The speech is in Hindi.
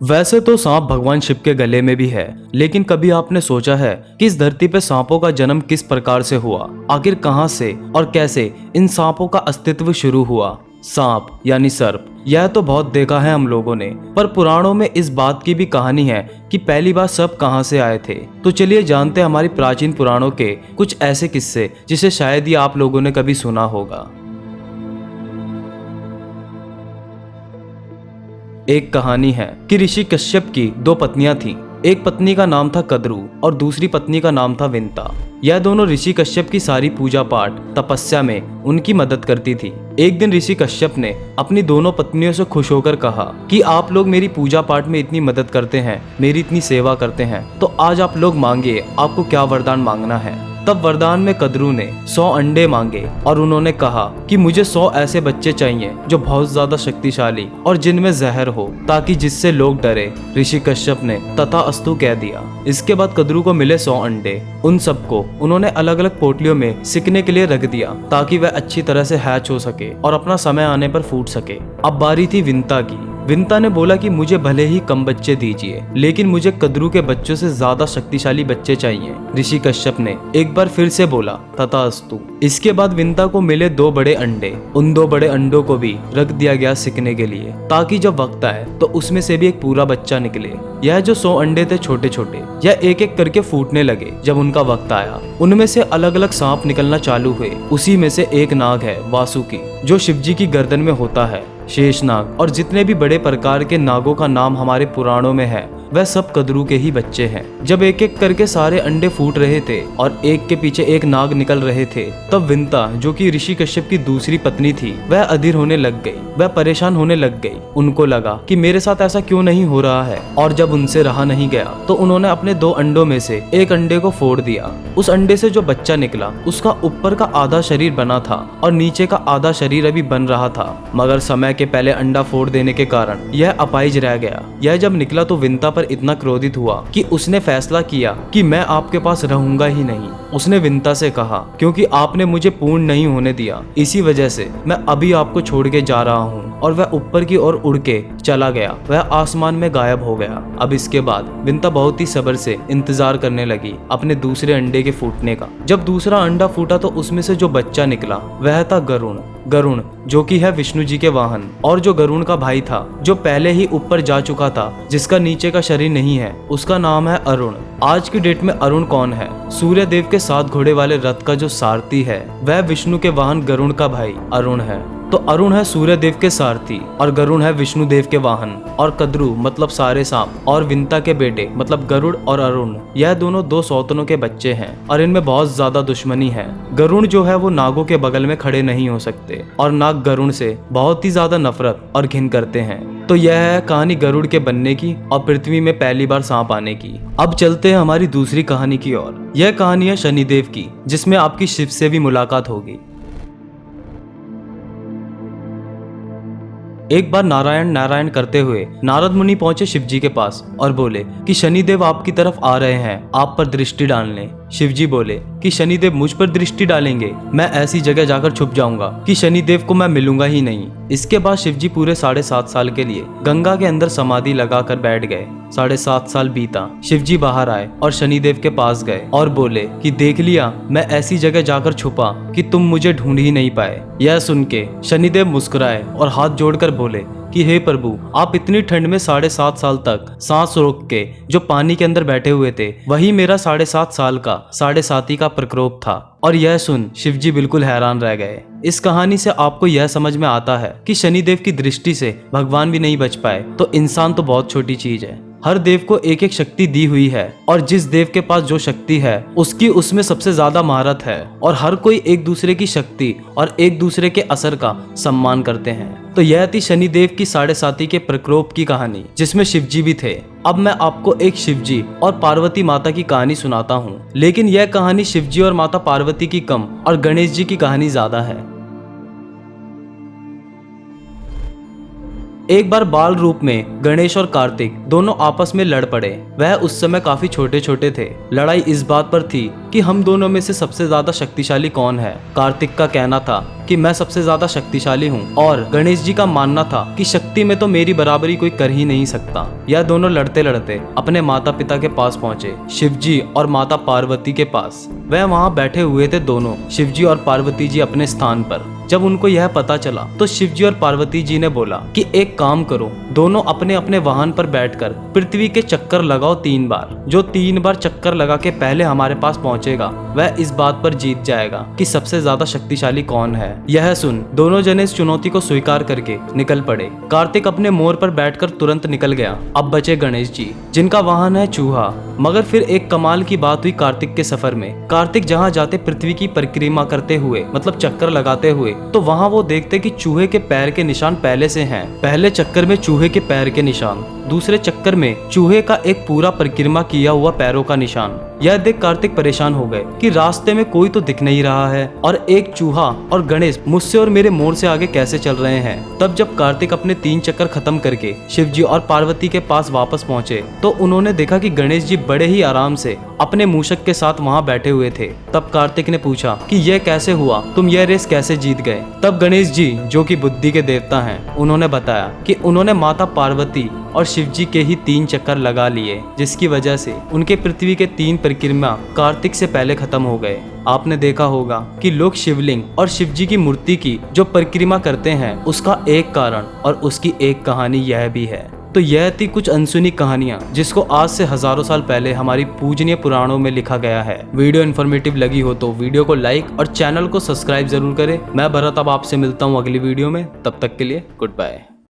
वैसे तो सांप भगवान शिव के गले में भी है, लेकिन कभी आपने सोचा है कि इस धरती पे सांपों का जन्म किस प्रकार से हुआ? आखिर कहां से और कैसे इन सांपों का अस्तित्व शुरू हुआ? सांप यानी सर्प, यह तो बहुत देखा है हम लोगों ने, पर पुराणों में इस बात की भी कहानी है कि पहली बार सर्प कहां से आए थे। तो चलिए जानते हैं हमारी प्राचीन पुराणों के कुछ ऐसे किस्से जिसे शायद ही आप लोगों ने कभी सुना होगा। एक कहानी है कि ऋषि कश्यप की दो पत्नियां थीं। एक पत्नी का नाम था कद्रू और दूसरी पत्नी का नाम था विंता। यह दोनों ऋषि कश्यप की सारी पूजा पाठ तपस्या में उनकी मदद करती थी। एक दिन ऋषि कश्यप ने अपनी दोनों पत्नियों से खुश होकर कहा कि आप लोग मेरी पूजा पाठ में इतनी मदद करते हैं, मेरी इतनी सेवा करते हैं, तो आज आप लोग मांगिए आपको क्या वरदान मांगना है। तब वरदान में कद्रू ने 100 अंडे मांगे और उन्होंने कहा कि मुझे 100 ऐसे बच्चे चाहिए जो बहुत ज्यादा शक्तिशाली और जिनमें जहर हो, ताकि जिससे लोग डरे। ऋषि कश्यप ने तथास्तु कह दिया। इसके बाद कद्रू को मिले 100 अंडे। उन सबको उन्होंने अलग अलग पोटलियों में सिकने के लिए रख दिया ताकि वह अच्छी तरह से हैच हो सके और अपना समय आने पर फूट सके। अब बारी थी विंता की। विंता ने बोला कि मुझे भले ही कम बच्चे दीजिए, लेकिन मुझे कद्रू के बच्चों से ज्यादा शक्तिशाली बच्चे चाहिए। ऋषि कश्यप ने एक बार फिर से बोला तथास्तु। इसके बाद विंता को मिले 2 बड़े अंडे। उन 2 बड़े अंडों को भी रख दिया गया सिकने के लिए, ताकि जब वक्त आए तो उसमें से भी एक पूरा बच्चा निकले। यह जो 100 अंडे थे छोटे छोटे, यह एक एक करके फूटने लगे। जब उनका वक्त आया, उनमें से अलग अलग सांप निकलना चालू हुए। उसी में से एक नाग है वासुकी, जो शिवजी की गर्दन में होता है। शेषनाग और जितने भी बड़े प्रकार के नागों का नाम हमारे पुराणों में है, वह सब कद्रू के ही बच्चे हैं। जब एक एक करके सारे अंडे फूट रहे थे और एक के पीछे एक नाग निकल रहे थे, तब विंता, जो कि ऋषि कश्यप की दूसरी पत्नी थी, वह अधीर होने लग गई। वह परेशान होने लग गई। उनको लगा कि मेरे साथ ऐसा क्यों नहीं हो रहा है, और जब उनसे रहा नहीं गया तो उन्होंने अपने 2 अंडों में से एक अंडे को फोड़ दिया। उस अंडे से जो बच्चा निकला, उसका ऊपर का आधा शरीर बना था और नीचे का आधा शरीर अभी बन रहा था, मगर समय के पहले अंडा फोड़ देने के कारण यह अपाहिज रह गया। यह जब निकला तो विंता पर इतना क्रोधित हुआ कि उसने फैसला किया कि मैं आपके पास रहूंगा ही नहीं। उसने विंता से कहा, क्योंकि आपने मुझे पूर्ण नहीं होने दिया, इसी वजह से मैं अभी आपको छोड़ के जा रहा हूँ। और वह ऊपर की ओर उड़ के चला गया। वह आसमान में गायब हो गया। अब इसके बाद विंता बहुत ही सब्र से इंतजार करने लगी अपने दूसरे अंडे के फूटने का। जब दूसरा अंडा फूटा तो उसमें से जो बच्चा निकला वह था गरुण। गरुण जो कि है विष्णु जी के वाहन, और जो गरुण का भाई था, जो पहले ही ऊपर जा चुका था, जिसका नीचे का शरीर नहीं है, उसका नाम है अरुण। आज की डेट में अरुण कौन है? सूर्य देव के 7 घोड़े वाले रथ का जो सारथी है, वह विष्णु के वाहन गरुण का भाई अरुण है। तो अरुण है सूर्य देव के सारथी और गरुण है विष्णु देव के वाहन। और कद्रू मतलब सारे सांप और विंता के बेटे मतलब गरुड़ और अरुण, यह दोनों 2 सौतनों के बच्चे हैं और इनमें बहुत ज्यादा दुश्मनी है। गरुण जो है वो नागों के बगल में खड़े नहीं हो सकते और नाग गरुण से बहुत ही ज्यादा नफरत और घिन करते हैं। तो यह है कहानी गरुड़ के बनने की और पृथ्वी में पहली बार सांप आने की। अब चलते हैं हमारी दूसरी कहानी की ओर। यह कहानी है शनिदेव की, जिसमें आपकी शिव से भी मुलाकात होगी। एक बार नारायण नारायण करते हुए नारद मुनि पहुंचे शिव जी के पास और बोले कि शनिदेव आपकी तरफ आ रहे हैं आप पर दृष्टि डालने। शिव जी बोले कि शनिदेव मुझ पर दृष्टि डालेंगे? मैं ऐसी जगह जाकर छुप जाऊंगा कि शनिदेव को मैं मिलूंगा ही नहीं। इसके बाद शिव जी पूरे 7.5 साल के लिए गंगा के अंदर समाधि लगाकर बैठ गए। 7.5 साल बीता। शिव जी बाहर आए और शनिदेव के पास गए और बोले कि देख लिया, मैं ऐसी जगह जाकर छुपा कि तुम मुझे ढूंढ ही नहीं पाए। यह सुन के शनिदेव मुस्कुराए और हाथ जोड़कर बोले कि हे प्रभु, आप इतनी ठंड में 7.5 साल तक सांस रोक के जो पानी के अंदर बैठे हुए थे, वही मेरा 7.5 साल का 7.5 का प्रकोप था। और यह सुन शिव जी बिल्कुल हैरान रह गए। इस कहानी से आपको यह समझ में आता है कि शनिदेव की दृष्टि से भगवान भी नहीं बच पाए, तो इंसान तो बहुत छोटी चीज है। हर देव को एक एक शक्ति दी हुई है और जिस देव के पास जो शक्ति है उसकी उसमें सबसे ज्यादा महारत है, और हर कोई एक दूसरे की शक्ति और एक दूसरे के असर का सम्मान करते हैं। तो यह थी शनिदेव की 7.5 के प्रकोप की कहानी, जिसमें शिवजी भी थे। अब मैं आपको एक शिवजी और पार्वती माता की कहानी सुनाता हूँ, लेकिन यह कहानी शिवजी और माता पार्वती की कम और गणेश जी की कहानी ज्यादा है। एक बार बाल रूप में गणेश और कार्तिक दोनों आपस में लड़ पड़े। वह उस समय काफी छोटे छोटे थे। लड़ाई इस बात पर थी कि हम दोनों में से सबसे ज्यादा शक्तिशाली कौन है। कार्तिक का कहना था कि मैं सबसे ज्यादा शक्तिशाली हूँ और गणेश जी का मानना था कि शक्ति में तो मेरी बराबरी कोई कर ही नहीं सकता। यह दोनों लड़ते लड़ते अपने माता पिता के पास पहुँचे, शिवजी और माता पार्वती के पास। वह वहाँ बैठे हुए थे दोनों, शिवजी और पार्वती जी अपने स्थान पर। जब उनको यह पता चला तो शिवजी और पार्वती जी ने बोला कि एक काम करो, दोनों अपने अपने वाहन पर बैठकर पृथ्वी के चक्कर लगाओ 3 बार। जो 3 बार चक्कर लगा के पहले हमारे पास पहुंचेगा वह इस बात पर जीत जाएगा कि सबसे ज्यादा शक्तिशाली कौन है। यह सुन दोनों जने इस चुनौती को स्वीकार करके निकल पड़े। कार्तिक अपने मोर पर बैठकर तुरंत निकल गया। अब बचे गणेश जी, जिनका वाहन है चूहा। मगर फिर एक कमाल की बात हुई कार्तिक के सफर में। कार्तिक जहाँ जाते पृथ्वी की परिक्रमा करते हुए, मतलब चक्कर लगाते हुए, तो वहाँ वो देखते कि चूहे के पैर के निशान पहले से हैं। पहले चक्कर में चूहे के पैर के निशान, दूसरे चक्कर में चूहे का एक पूरा परिक्रमा किया हुआ पैरों का निशान। यह देख कार्तिक परेशान हो गए कि रास्ते में कोई तो दिख नहीं रहा है और एक चूहा और गणेश मुझसे और मेरे मोर से आगे कैसे चल रहे हैं। तब जब कार्तिक अपने 3 चक्कर खत्म करके शिवजी और पार्वती के पास वापस पहुंचे तो उन्होंने देखा कि गणेश जी बड़े ही आराम से अपने मूषक के साथ वहां बैठे हुए थे। तब कार्तिक ने पूछा कि यह कैसे हुआ, तुम यह रेस कैसे जीत गए। तब गणेश जी, जो कि बुद्धि के देवता हैं, उन्होंने बताया कि उन्होंने माता पार्वती और शिवजी के ही 3 चक्कर लगा लिए, जिसकी वजह से उनके पृथ्वी के 3 परिक्रमा कार्तिक से पहले खत्म हो गए। आपने देखा होगा कि लोग शिवलिंग और शिवजी की मूर्ति की जो परिक्रमा करते हैं उसका एक कारण और उसकी एक कहानी यह भी है। तो यह थी कुछ अनसुनी कहानियां जिसको आज से हजारों साल पहले हमारी पूजनीय पुराणों में लिखा गया है। वीडियो इन्फॉर्मेटिव लगी हो तो वीडियो को लाइक और चैनल को सब्सक्राइब जरूर करें। मैं भरत अब आपसे मिलता हूँ अगली वीडियो में, तब तक के लिए गुड बाय।